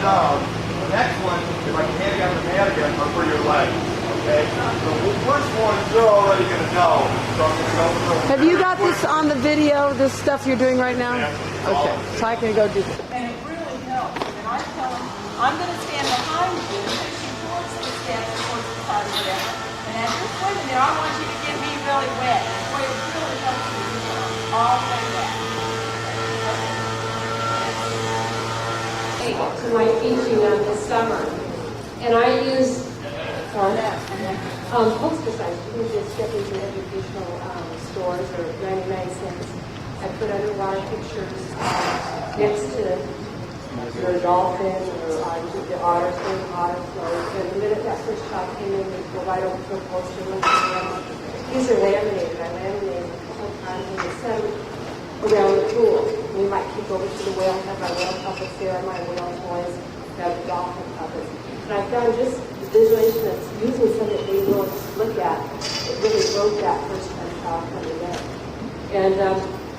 down. The next one, if I can hand you out the mat again, are for your legs. Okay? So the first one, you're already going to know. So I'm going to go through. Have you got this on the video, this stuff you're doing right now? Okay, so I can go do this. And it really helps. And I tell them, I'm going to stand behind you, facing towards the steps, towards the side or whatever. And as you're swimming there, I want you to get me really wet. That's why it really helps you to do it all the way back. To my teaching this summer, and I use poster signs. You can just get these in educational stores or 99 cents. I put underwater pictures next to the dolphin or the otter float. And the minute that first child came in, we go right over to a poster and look at them. These are laminated. I laminated a couple of times and they set them around the pool. We might keep over to the whale, have my whale puppets there, my whale toys, have the dolphin puppets. And I've done just the visualization that's using something that they will look at. It really broke that first time child coming in. And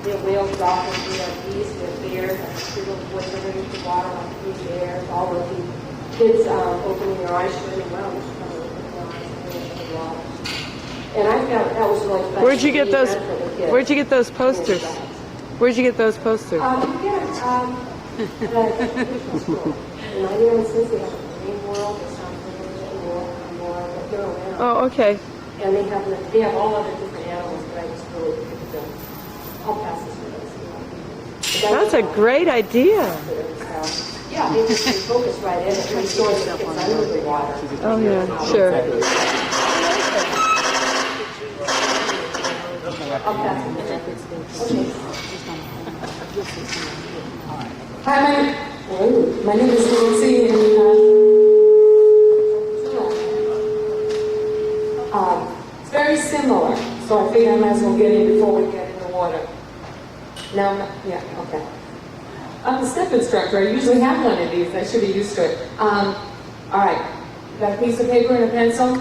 we have whales, dolphins, we have geese, we have bears, we have little boys underneath the water, like 3 bears, all of the kids opening their eyes, showing well, just coming with their eyes in the water. And I found that was really fun. Where'd you get those? Where'd you get those posters? Where'd you get those posters? The educational school. In 99 cents, they have a marine world, or something, more, but they're around. Oh, okay. And they have all other different animals, but I just really picked them. I'll pass this with us. That's a great idea. Yeah, they just focus right in it. My story gets under the water. Oh, yeah, sure. I'll pass it with us. Okay. Hi, my name is Nancy, and it's very similar, so I figured I might as well get in before we get in the water. Now, okay. I'm a step instructor. I usually have one of these. I should be used to it. All right, got a piece of paper and a pencil?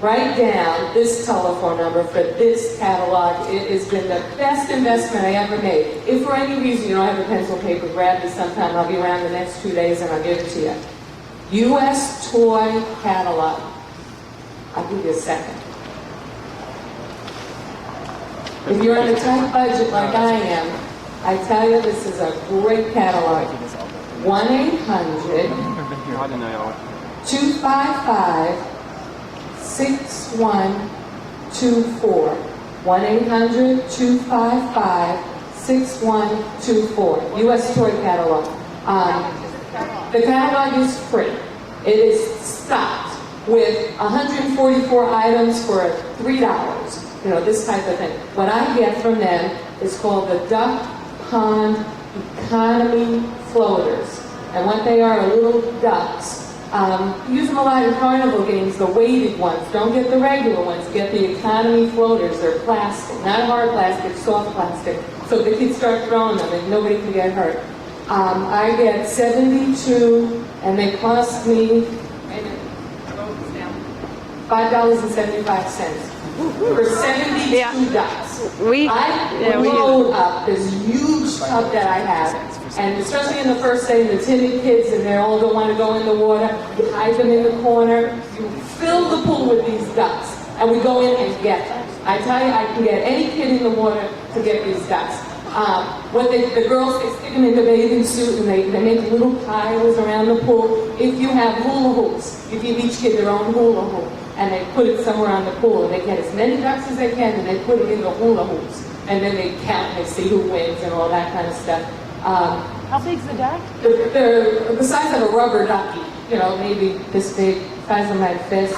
Write down this telephone number for this catalog. It has been the best investment I ever made. If for any reason you don't have a pencil paper, grab me sometime. I'll be around the next 2 days and I'll give it to you. U.S. Toy Catalog. I'll give you a second. If you're on a tight budget like I am, I tell you this is a great catalog. 1-800-255 6124. 1-800-255-6124. U.S. Toy Catalog. The catalog is free. It is stocked with 144 items for $3. You know, this type of thing. What I get from them is called the Duck Pond Economy Floaters. And what they are little ducks. Use them a lot in carnival games, the weighted ones. Don't get the regular ones. Get the economy floaters. They're plastic, not hard plastic, soft plastic. So the kids start throwing them and nobody can get hurt. I get 72, and they cost me $5.75 for 72 ducks. I load up this huge tub that I have. And especially in the first day, the timid kids, and they all don't want to go in the water, you hide them in the corner, you fill the pool with these ducks, and we go in and get them. I tell you, I can get any kid in the water to get these ducks. The girls, they stick them in the bathing suit, and they make little piles around the pool. If you have hula hoops, you give each kid their own hula hoop, and they put it somewhere on the pool, and they get as many ducks as they can, and they put it in the hula hoops, and then they count, and they see who wins, and all that kind of stuff. How big's the duck? They're the size of a rubber ducky, you know, maybe this big, size of my fist.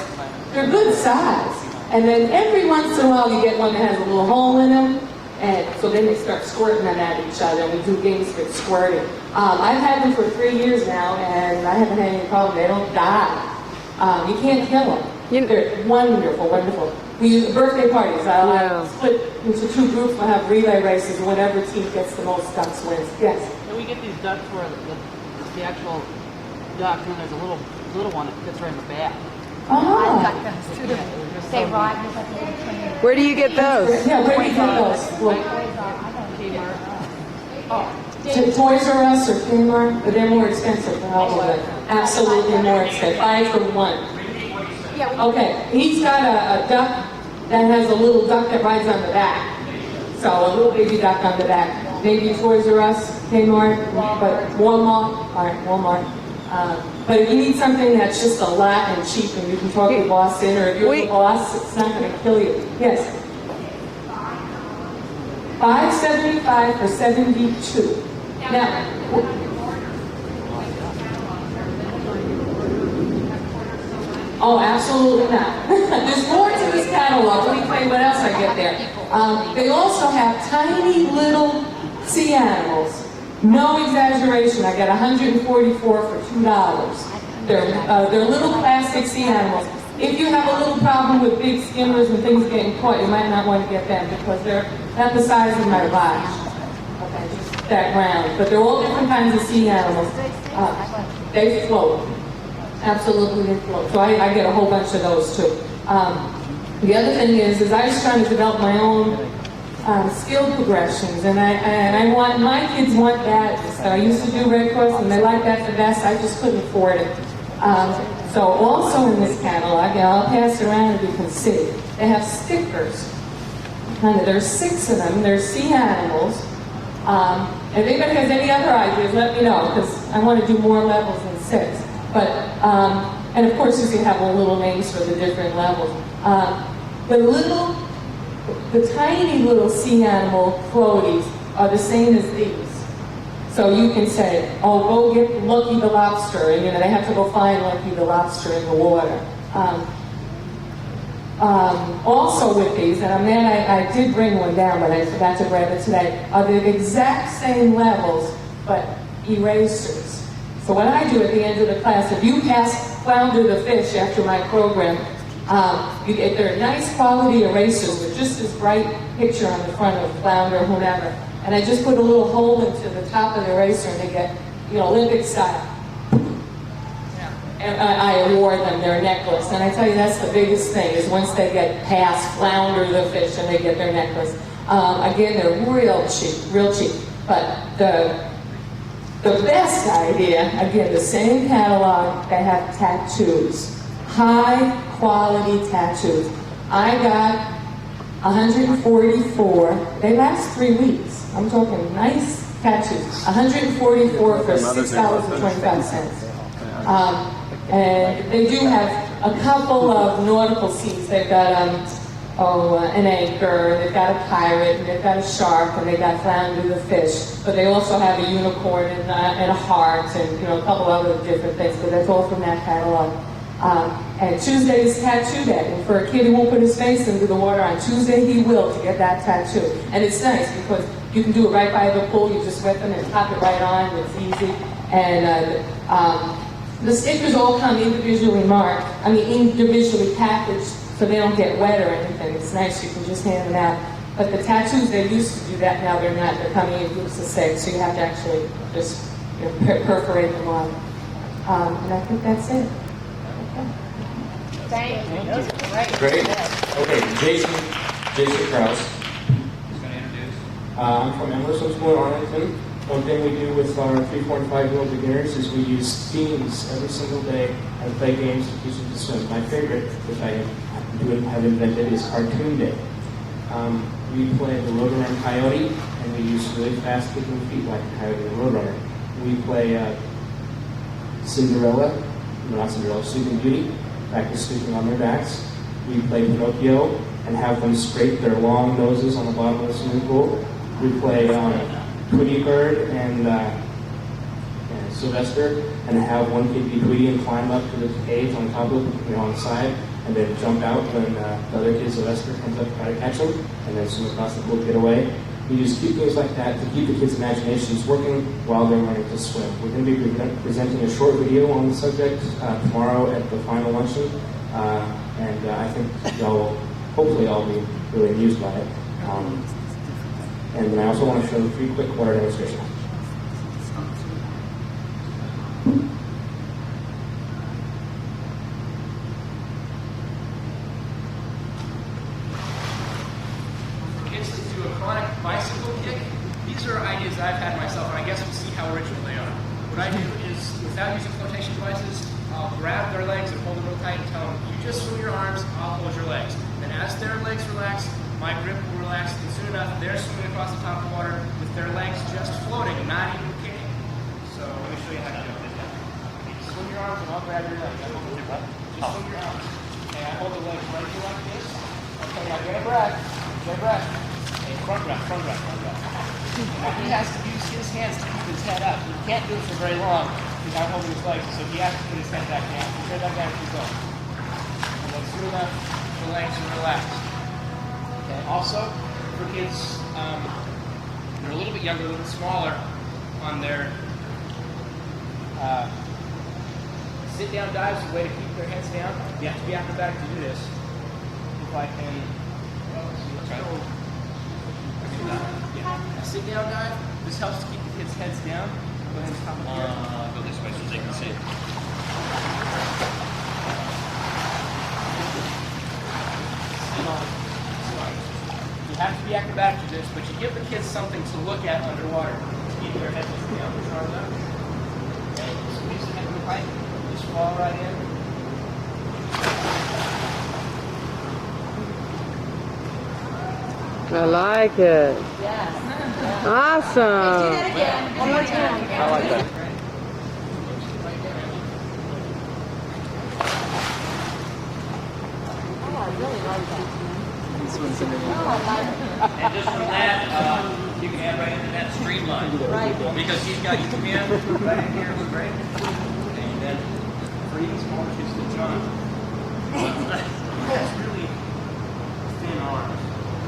They're good size. And then every once in a while you get one that has a little hole in them, and so then they start squirting them at each other, and we do games with squirting. I've had them for 3 years now, and I haven't had any problem. They don't die. You can't kill them. They're wonderful, wonderful. We use birthday parties. I'll split into 2 groups. We'll have relay races, and whatever team gets the most ducks wins. Yes? And we get these ducks where the actual duck, and then there's a little one that fits right in the back. Oh. They ride. Where do you get those? Yeah, where do you get those? Kmart. Toys R Us or Kmart, but they're more expensive than all of them. Absolutely more expensive. 5 for 1. Okay, he's got a duck that has a little duck that rides on the back. So a little baby duck on the back. Maybe Toys R Us, Kmart, but Walmart. All right, Walmart. But if you need something that's just a lot and cheap and you can talk the boss in, or if you're the boss, it's not going to kill you. Yes? $5.75 for 72. Now, oh, absolutely not. There's more to this catalog. Let me tell you what else I get there. They also have tiny little sea animals. No exaggeration. I got 144 for $2. They're little plastic sea animals. If you have a little problem with big skimmers and things getting caught, you might not want to get them because they're not the size of my watch. Okay, just that round. But they're all different kinds of sea animals. They float. Absolutely, they float. So I get a whole bunch of those too. The other thing is I was trying to develop my own skill progressions, and I want, my kids want badges. So I used to do Red Cross, and they like that the best. I just couldn't afford it. So also in this catalog, and I'll pass it around and you can see, they have stickers. And there's 6 of them. They're sea animals. If anybody has any other ideas, let me know, because I want to do more levels than 6. But, and of course you can have little names for the different levels. The tiny little sea animal floaties are the same as these. So you can say, oh, go get Lucky the lobster, and they have to go find Lucky the lobster in the water. Also with these, and I'm mad I did bring one down, but I forgot to grab it today, are the exact same levels, but erasers. So what I do at the end of the class, if you pass Flounder the Fish after my program, they're nice quality erasers with just this bright picture on the front of Flounder or whomever. And I just put a little hole into the top of the eraser and they get, Olympic style. And I award them their necklace. And I tell you, that's the biggest thing, is once they get past Flounder the Fish and they get their necklace. Again, they're real cheap. But the best idea, again, the same catalog, they have tattoos. High quality tattoos. I got 144. They last 3 weeks. I'm talking nice tattoos. 144 for $6.25. And they do have a couple of nautical scenes. They've got an anchor, they've got a pirate, and they've got a shark, and they've got Flounder the Fish. But they also have a unicorn and a heart, and a couple other different things. But that's all from that catalog. And Tuesday is tattoo day. And for a kid who won't put his face into the water on Tuesday, he will, to get that tattoo. And it's nice because you can do it right by the pool. You just wet them and pop it right on. It's easy. And the stickers all come individually marked. Individually packaged, so they don't get wet or anything. It's nice. You can just hand them out. But the tattoos, they used to do that. Now they're not. They're coming in groups of 6, so you have to actually just perforate them on. And I think that's it. Thank you. Great. Okay, Jason Krause. He's going to introduce. I'm from Emerson School in Arlington. One thing we do with our 3, 4, and 5-year-old beginners is we use themes every single day and play games to teach them to swim. My favorite, which I have invented, is Cartoon Day. We play the Roadrunner Coyote, and we use really fast kicking feet like a coyote and Roadrunner. We play Sleeping Beauty, practice sleeping on their backs. We play Pinocchio and have them scrape their long noses on the bottom of the swimming pool. We play Tweety Bird and Sylvester, and have one kid be Tweety and climb up to the cage on top of on the side, and then jump out when the other kid, Sylvester, comes up to try to catch him, and then swim across the pool to get away. We use cute things like that to keep the kids' imaginations working while they're learning to swim. We're going to be presenting a short video on the subject tomorrow at the final luncheon, and I think hopefully all be really amused by it. And then I also want to show 3 quick water demonstrations. Bicycle kick. These are ideas that I've had myself, and I guess just swim your arms, I'll hold your legs. And as their legs relax, my grip will relax, and soon enough, they're swimming across the top of the water with their legs just floating, not even kicking. So let me show you how to do it. Swim your arms and I'll grab your legs. Just swim your arms. Okay, I hold the legs right here like this. Okay, now get a breath. Get a breath. Okay, front breath, front breath, front breath. Now he has to use his hands to keep his head up. He can't do it for very long because I'm holding his legs, so he has to put his head back down. His head back down as you go. And then soon enough, the legs are relaxed. Okay. Also, for kids they're a little bit younger, a little bit smaller, on their sit-down dives is a way to keep their heads down. You have to be acrobatic to do this. If I can, a sit-down dive. This helps to keep the kids' heads down. Go ahead and stop it here. Go this way so they can see. You have to be acrobatic to this, but you give the kids something to look at underwater to keep their heads down. Push arms up. Okay, squeeze the head in the pipe. Just fall right in. I like it. Yeah. Awesome. Do that again. One more time. I like that. Oh, I really like that. And just from that, you can add right into that streamline. Right. Because he's got you come in right in here, right? And then Breathe small kids to John. It's really thin arms.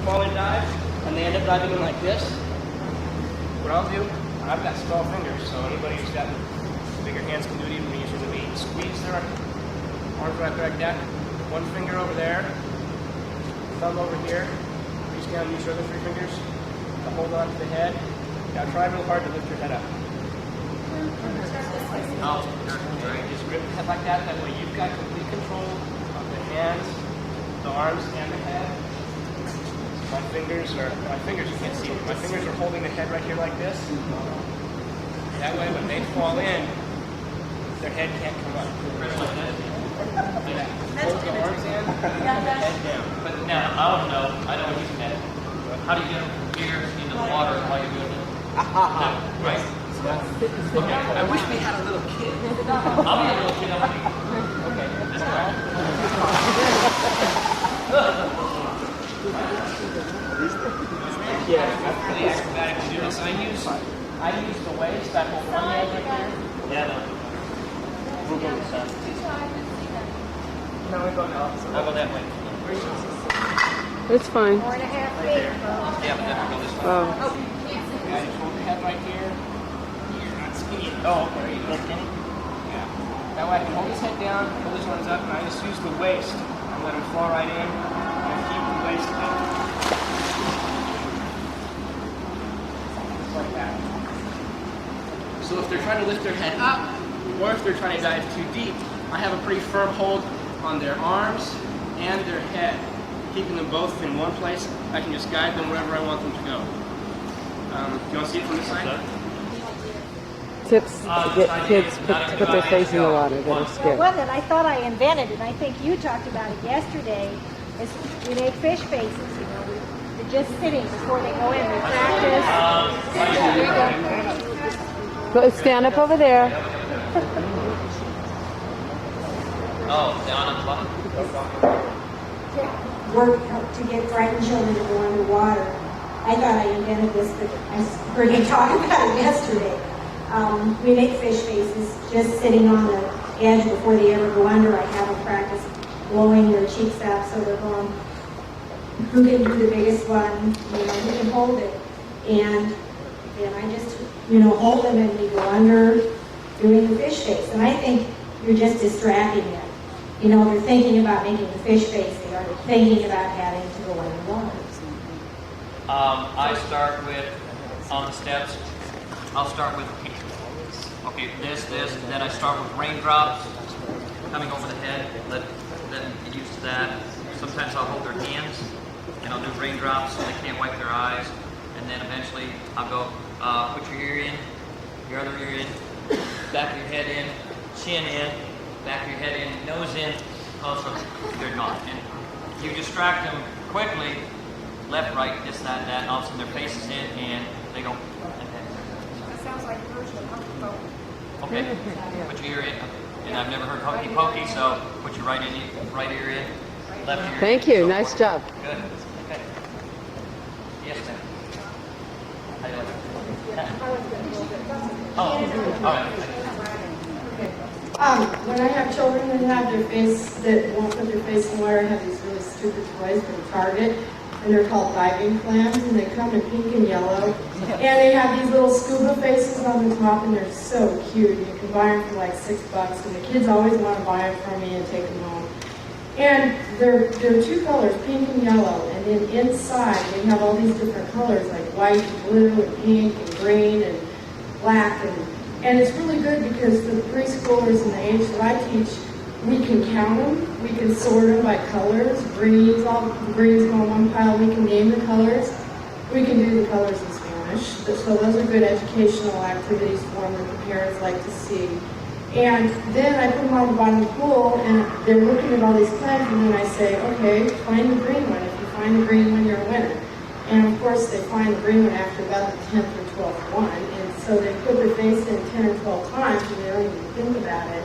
Fall in dive, and they end up diving in like this. What I'll do, I've got small fingers, so anybody who's got bigger hands can do it even easier than me. Squeeze their arms right there like that. One finger over there. Thumb over here, reach down, use your other three fingers to hold on to the head. Now try real hard to lift your head up. Just grip the head like that, that way you've got complete control of the hands, the arms, and the head. My fingers you can't see, my fingers are holding the head right here like this. That way when they fall in, their head can't come up. Hold the arms in, head down. But now, I don't know. I know what you meant. How do you get them from here into the water while you're doing it? Right? Okay. I wish we had a little kid. I'll be a little kid. Okay, this guy. Yeah, that's really acrobatic to do this. I use the waist, that whole front leg right here. Yeah, no. We'll go this side. No, we're going the opposite. I'll go that way. It's fine. 4.5 feet. Yeah, but then we'll go this way. Oh. Yeah, just hold your head right here. You're not skinny. Oh, okay. Are you not skinny? Yeah. That way I can hold his head down, hold his arms up, and I just use the waist and let him fall right in and keep the waist up. Just like that. So if they're trying to lift their head up, or if they're trying to dive too deep, I have a pretty firm hold on their arms and their head, keeping them both in one place. I can just guide them wherever I want them to go. Do you want to see it from this side? Tips to get kids to put their face in the water that are scared. One that I thought I invented, and I think you talked about it yesterday, is we make fish faces. You know, they're just sitting before they go in. We practice. There you go. Go stand up over there. Oh, down on the bottom. Work to get frightened children to go underwater. I thought I invented this, but I heard you talk about it yesterday. We make fish faces just sitting on the edge before they ever go under. I have them practice blowing their cheeks out so they're going, who can do the biggest one, who can hold it. And then I just, hold them and we go under doing the fish face. And I think you're just distracting them. They're thinking about making the fish face. They aren't thinking about having to go underwater. I start with, on the steps, I'll start with, okay, this, and then I start with raindrops coming over the head, let them get used to that. Sometimes I'll hold their hands, and I'll do raindrops so they can't wipe their eyes, and then eventually I'll go, put your ear in, your other ear in, back of your head in, chin in, back of your head in, nose in, Oh, so they're not. And you distract them quickly, left, right, this, that, that, and all of a sudden their face is in, and they go. That sounds like a version of Hokey Pokey. Okay, put your ear in. And I've never heard hokey pokey, so put your right ear in, left ear in. Thank you. So Nice forth. job. Good. Okay. Yes, ma'am. How do you like it? Oh, all right. When I have children that have their face, that won't put their face in water, I have these really stupid toys from Target, and they're called diving clams, and they come in pink and yellow, and they have these little scuba faces on the top, and they're so cute. You can buy them for like $6, and the kids always want to buy them from me and take them home. And they're two colors, pink and yellow, and then inside they have all these different colors like white, and blue, and pink, and green, and black, and it's really good because for the preschoolers and the age that I teach, we can count them, we can sort them by colors, greens, all the greens go in one pile, we can name the colors, we can do the colors in Spanish. So those are good educational activities for them that the parents like to see. And then I put them on the bottom of the pool, and they're looking at all these clams, and then I say, okay, find the green one. If you find the green one, you're a winner. And of course, they find the green one after about the 10th or 12th one, and so they put their face in 10 or 12 times, and they don't even think about it.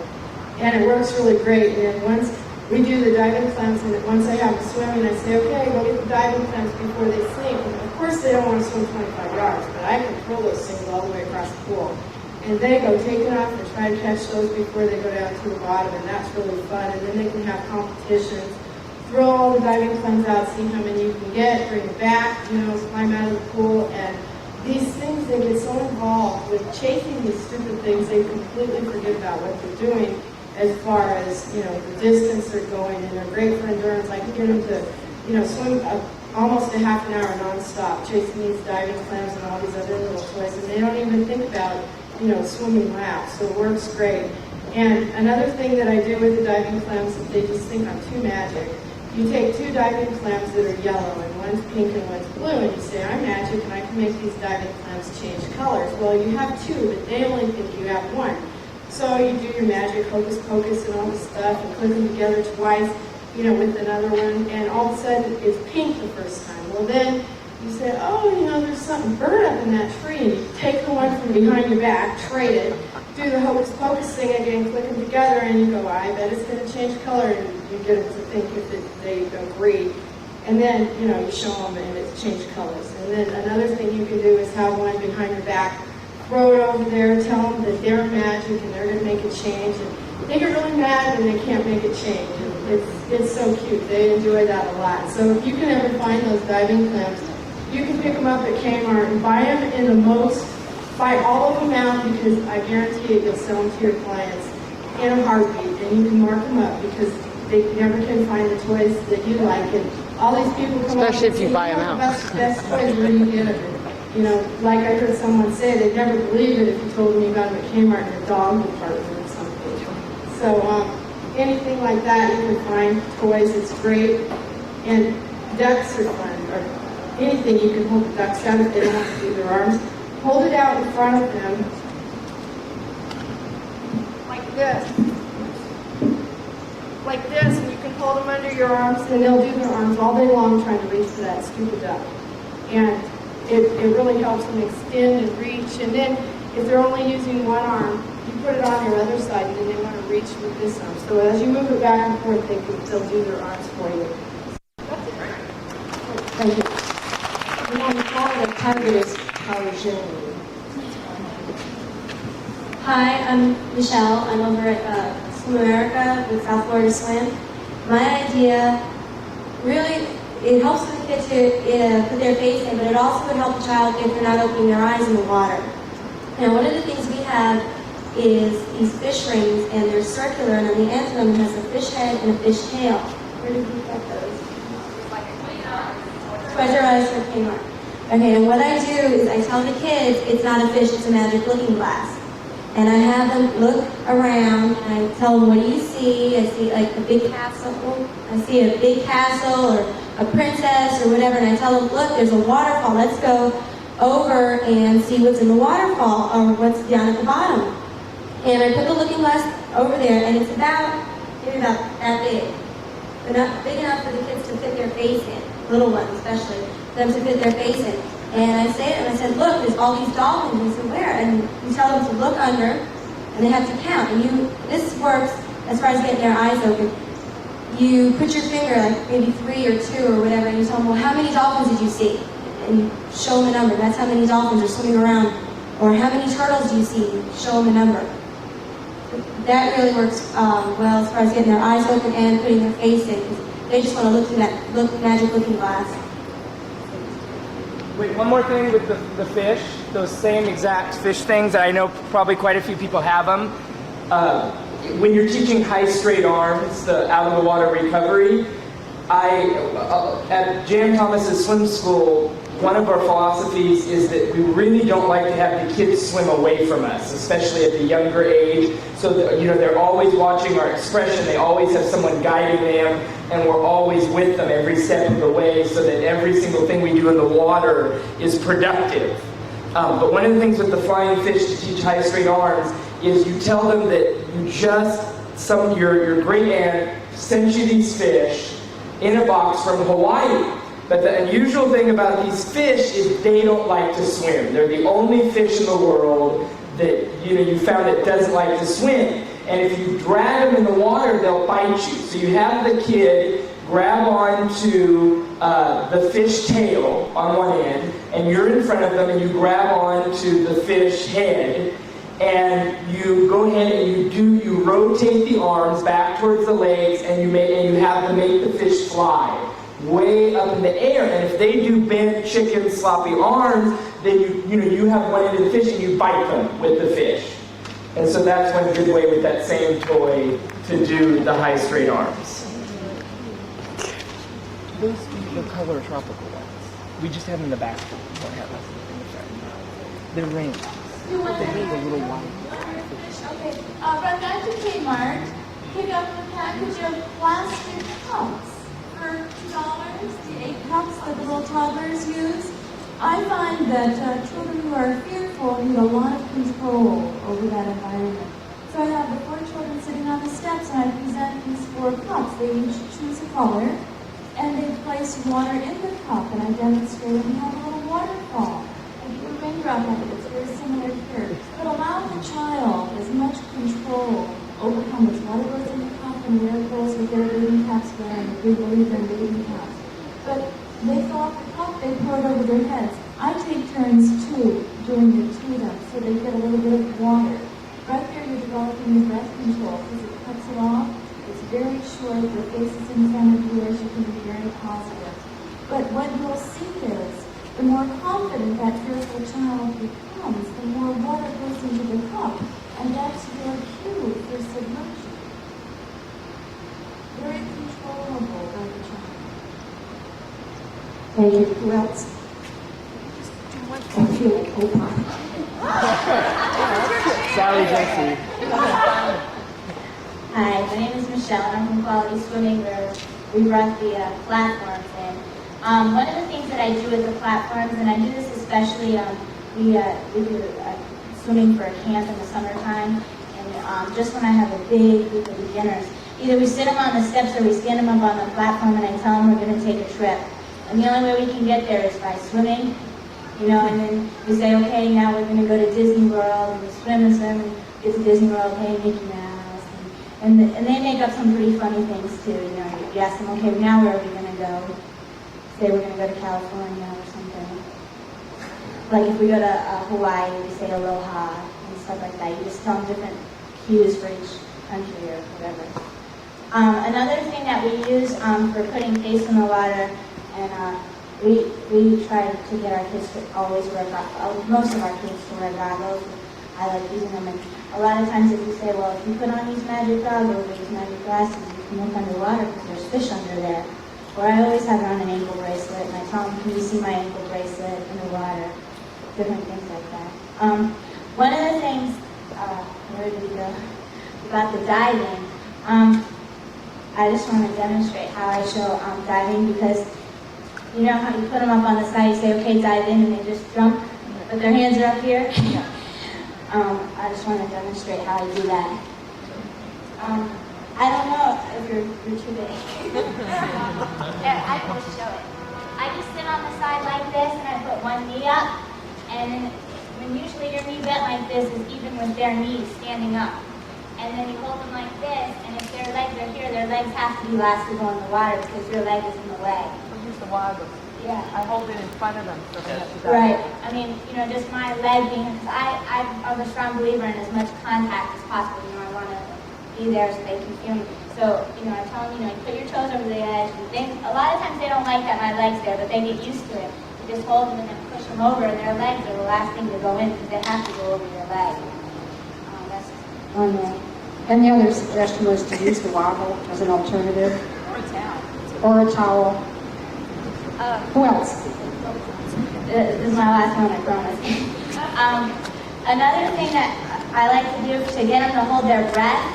And it works really great. And then once we do the diving clams, and once I have them swimming, I say, okay, go get the diving clams before they sink. And of course, they don't want to swim 25 yards, but I can throw those things all the way across the pool. And they go take it off and try to catch those before they go down to the bottom, and that's really fun. And then they can have competitions, throw all the diving clams out, see how many you can get, bring it back, climb out of the pool. And these things, they get so involved with chasing these stupid things, they completely forget about what they're doing as far as, the distance they're going. And they're great for endurance. I can get them to, swim almost a half an hour nonstop, chasing these diving clams and all these other little toys. And they don't even think about swimming laps, so it works great. And another thing that I do with the diving clams is they just think I'm too magic. You take two diving clams that are yellow, and one's pink and one's blue, and you say, I'm magic, and I can make these diving clams change colors. Well, you have two, but they only think you have one. So you do your magic hocus pocus and all this stuff, and put them together twice, with another one, and all of a sudden it's pink the first time. Well, then you say, oh, there's something burnt up in that tree, and you take the one from behind your back, trade it, do the hocus pocus thing again, click them together, and you go, I bet it's going to change color, and you get them to think if they agree. And then, you show them, and it's changed colors. And then another thing you can do is have one behind your back, throw it over there, tell them that they're magic, and they're going to make it change. And they get really mad when they can't make it change. And it's so cute. They enjoy that a lot. So if you can ever find those diving clams, you can pick them up at Kmart and buy them buy all of them out, because I guarantee it, you'll sell them to your clients in a heartbeat, and you can mark them up because they never can find the toys that you like. And all these people come up Especially and if say, you buy them out. Best toys, where do you get them? Like I heard someone say, they'd never believe it if you told them you got them at Kmart in the dog department or something. So anything like that, you can find toys. It's great. And ducks are fun. Or anything you can hold the ducks out if they don't have to do their arms. Hold it out in front of them like this. Like this, and you can hold them under your arms, and they'll do their arms all day long trying to reach for that stupid duck. And it really helps them extend and reach. And then if they're only using one arm, you put it on your other side, and then they want to reach with this arm. So as you move it back and forth, they'll do their arms for you. That's it. Thank you. We want to call the target is Parisian. Hi, I'm Michelle. I'm over at Swim America with South Florida Swim. My idea, really, it helps the kid to put their face in, but it also would help the child if they're not opening their eyes in the water. Now, one of the things we have is these fish rings, and they're circular, and on the ends of them has a fish head and a fish tail. Where did we get those? Treasure Eyes from Kmart. Okay, and what I do is I tell the kids it's not a fish, it's a magic looking glass. And I have them look around, and I tell them, what do you see? I see like a big castle. I see a big castle or a princess or whatever, and I tell them, look, there's a waterfall. Let's go over and see what's in the waterfall or what's down at the bottom. And I put the looking glass over there, and it's about maybe about that big. But not big enough for the kids to fit their face in, little ones especially, for them to fit their face in. And I say to them, I said, look, there's all these dolphins. He said, where? And you tell them to look under, and they have to count. And this works as far as getting their eyes open. You put your finger, like maybe 3 or 2 or whatever, and you tell them, well, how many dolphins did you see? And you show them a number. That's how many dolphins are swimming around. Or how many turtles do you see? Show them a number. That really works well as far as getting their eyes open and putting their face in. They just want to look through that magic looking glass. Wait, one more thing with the fish, those same exact fish things that I know probably quite a few people have them. When you're teaching high straight arms, the out of the water recovery, at Jan Thomas's swim school, one of our philosophies is that we really don't like to have the kids swim away from us, especially at the younger age. So that, they're always watching our expression. They always have someone guiding them, and we're always with them every step of the way, so that every single thing we do in the water is productive. But one of the things with the flying fish to teach high straight arms is you tell them that your great aunt sent you these fish in a box from Hawaii. But the unusual thing about these fish is they don't like to swim. They're the only fish in the world that you found that doesn't like to swim. And if you drag them in the water, they'll bite you. So you have the kid grab onto the fish tail on one end, and you're in front of them, and you grab onto the fish head, and you go ahead and you rotate the arms back towards the legs, and you have to make the fish fly way up in the air. And if they do bent chicken sloppy arms, then you have one end of the fish and you bite them with the fish. And so that's one good way with that same toy to do the high straight arms. Those the color tropical ones. We just have them in the basket. We don't have them in the front. They're rings. They're the little white. Okay, run back to Kmart, pick up a package of plastic cups for $2, the 8 cups that the little toddlers use. I find that children who are fearful need a lot of control over that environment. So I have the 4 children sitting on the steps, and I present these 4 cups. They each choose a color, and they place water in the cup, and I demonstrate, and we have a little waterfall. I do a raindrop of it. It's very similar here. But allow the child as much control over how much water goes in the cup and where it goes with their bathing caps wearing. A big believer in bathing caps. But they fill up the cup, they pour it over their heads. I take turns too, doing it to them, so they get a little bit of water. Right there you're developing your breath control, because it cuts it off. It's very short, the face is in front of you, as you can be very positive. But what you'll see is, the more confident that fearful child becomes, the more water goes into the cup, and that's your cue for submersion. Very controllable by the child. Thank you. Who else? I feel like Oprah. Sally Jesse. Hi, my name is Michelle, and I'm from Quality Swimming, where we run the platforms in. One of the things that I do with the platforms, and I do this especially, we do swimming for a camp in the summertime, and just when I have a big group of beginners, either we sit them on the steps or we stand them up on the platform, and I tell them we're going to take a trip. And the only way we can get there is by swimming, and then we say, okay, now we're going to go to Disney World, and we swim and get to Disney World, hey, Mickey Mouse, and they make up some pretty funny things too, You ask them, okay, now where are we going to go? Say we're going to go to California or something. Like if we go to Hawaii, we say aloha and stuff like that. You just tell them different cues for each country or whatever. Another thing that we use for putting face in the water, and we try to get our kids to always wear goggles. Most of our kids to wear goggles. I like using them. And a lot of times if you say, well, if you put on these magic goggles or these magic glasses, you can look underwater because there's fish under there. Or I always have on an ankle bracelet, and I tell them, can you see my ankle bracelet in the water? Different things like that. One of the things, where did we go? About the diving. I just want to demonstrate how I show diving, because you know how you put them up on the side, you say, okay, dive in, and they just jump, but their hands are up here? I just want to demonstrate how I do that. I don't know you're too big. I can just show it. I just sit on the side like this, and I put one knee up, and when usually your knee bent like this is even with their knees standing up. And then you hold them like this, and if their legs are here, their legs have to be last to go in the water because your leg is in the way. So use the wobble. Yeah. I hold it in front of them so they have to dive. Right. I mean, just my leg being, because I'm a strong believer in as much contact as possible. I want to be there so they can feel me. So, I tell them, you put your toes over the edge. And a lot of times they don't like that my leg's there, but they get used to it. You just hold them and then push them over, and their legs are the last thing to go in because they have to go over your leg. That's On that. And the other suggestion was to use the wobble as an alternative. Or a towel. Or a towel. Who else? This is my last one, I promise. Another thing that I like to do to get them to hold their breath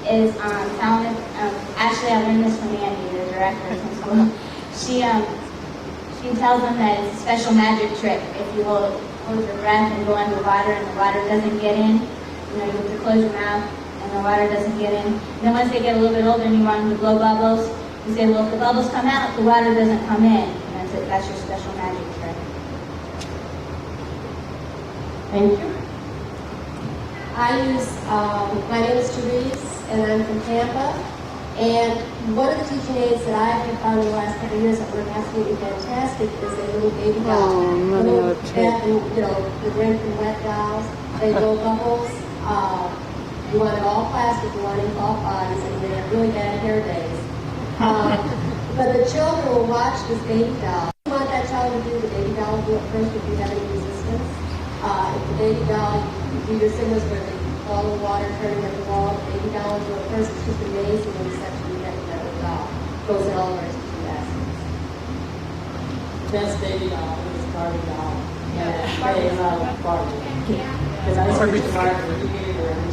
is tell them, actually I learned this from Andy, the director from school. She tells them that it's a special magic trick. If you hold your breath and go underwater and the water doesn't get in, you have to close your mouth and the water doesn't get in. And then once they get a little bit older and you want them to blow bubbles, you say, well, if the bubbles come out, the water doesn't come in. And that's your special magic trick. Thank you. I use, my name is Therese, and I'm from Tampa. And one of the teaching aids that I've found in the last couple of years that work absolutely fantastic is a little baby doll. Oh, The rinse and wet dolls. They blow bubbles. You want it all plastic, you want it in all bodies, and they have really bad hair days. But the children will watch this baby doll. What you want that child to do, the baby doll will do it first if you have any resistance. If the baby doll, you do your signals where they fall in the water, turning at the wall, the baby doll will do it first. It's just amazing the reception you get with that little doll. Goes in all the two baskets. Best baby doll is Barbie doll. Yeah, they love Barbie. Because I was working hard for years.